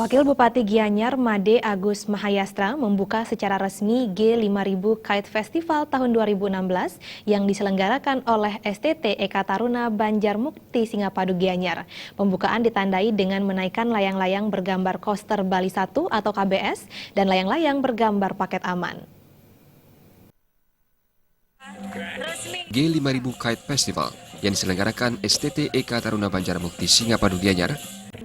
Wakil Bupati Gianyar Made Agus Mahayastra membuka secara resmi G5000 Kite Festival tahun 2016 yang diselenggarakan oleh STT Eka Taruna Banjarmukti Singapadu Gianyar. Pembukaan ditandai dengan menaikkan layang-layang bergambar koster Bali 1 atau KBS dan layang-layang bergambar paket aman. G5000 Kite Festival yang diselenggarakan STT Eka Taruna Banjarmukti Singapadu Gianyar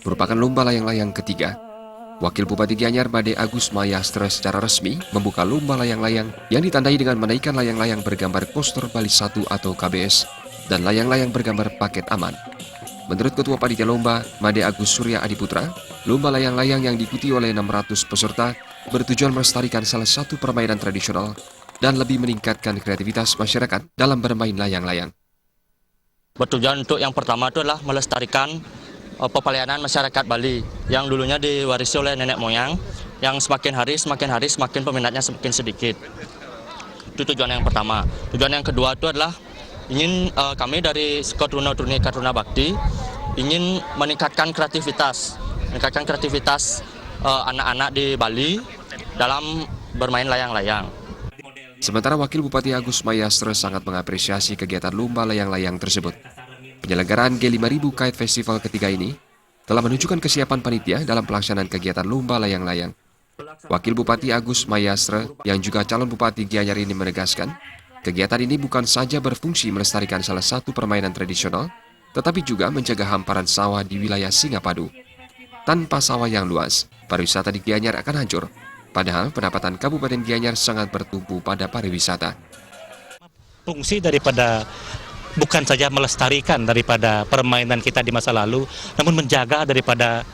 merupakan lomba layang-layang ketiga. Wakil Bupati Gianyar Made Agus Mahayastra secara resmi membuka lomba layang-layang yang ditandai dengan menaikkan layang-layang bergambar koster Bali 1 atau KBS dan layang-layang bergambar paket aman. Menurut Ketua Panitia Lomba, Made Agus Surya Adiputra, lomba layang-layang yang diikuti oleh 600 peserta bertujuan melestarikan salah satu permainan tradisional dan lebih meningkatkan kreativitas masyarakat dalam bermain layang-layang. Bertujuan untuk yang pertama itu adalah melestarikan pepelayanan masyarakat Bali yang dulunya diwarisi oleh nenek moyang, yang semakin hari semakin peminatnya semakin sedikit. Itu tujuan yang pertama. Tujuan yang kedua itu adalah ingin kami dari Turuni Katruna Bakti ingin meningkatkan kreativitas anak-anak di Bali dalam bermain layang-layang. Sementara Wakil Bupati Agus Mahayastra sangat mengapresiasi kegiatan lomba layang-layang tersebut. Penyelenggaraan G5000 Kite Festival ketiga ini telah menunjukkan kesiapan panitia dalam pelaksanaan kegiatan lomba layang-layang. Wakil Bupati Agus Mahayastra yang juga calon Bupati Gianyar ini menegaskan, kegiatan ini bukan saja berfungsi melestarikan salah satu permainan tradisional, tetapi juga menjaga hamparan sawah di wilayah Singapadu. Tanpa sawah yang luas, pariwisata di Gianyar akan hancur. Padahal pendapatan Kabupaten Gianyar sangat bertumpu pada pariwisata. Fungsi daripada bukan saja melestarikan daripada permainan kita di masa lalu, namun menjaga daripada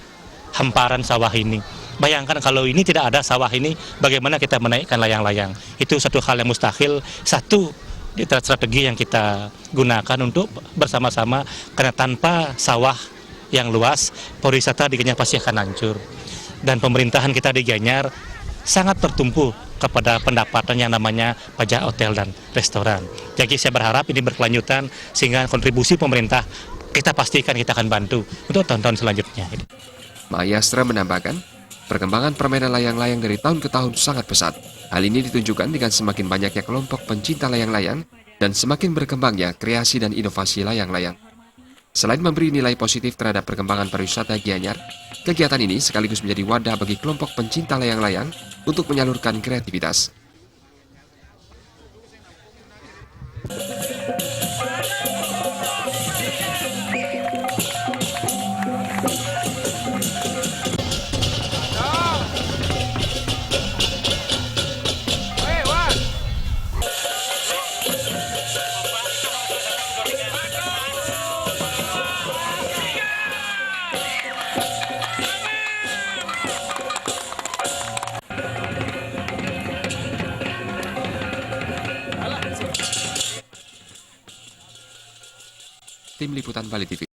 hamparan sawah ini. Bayangkan kalau ini tidak ada sawah ini, bagaimana kita menaikkan layang-layang. Itu satu hal yang mustahil, satu strategi yang kita gunakan untuk bersama-sama, karena tanpa sawah yang luas, pariwisata di Gianyar pasti akan hancur. Dan pemerintahan kita di Gianyar sangat tertumpu kepada pendapatan yang namanya pajak hotel dan restoran. Jadi saya berharap ini berkelanjutan sehingga kontribusi pemerintah kita pastikan kita akan bantu untuk tahun-tahun selanjutnya. Mahayastra menambahkan, perkembangan permainan layang-layang dari tahun ke tahun sangat pesat. Hal ini ditunjukkan dengan semakin banyaknya kelompok pencinta layang-layang dan semakin berkembangnya kreasi dan inovasi layang-layang. Selain memberi nilai positif terhadap perkembangan pariwisata Gianyar, kegiatan ini sekaligus menjadi wadah bagi kelompok pencinta layang-layang untuk menyalurkan kreativitas. Tim Liputan Bali TV.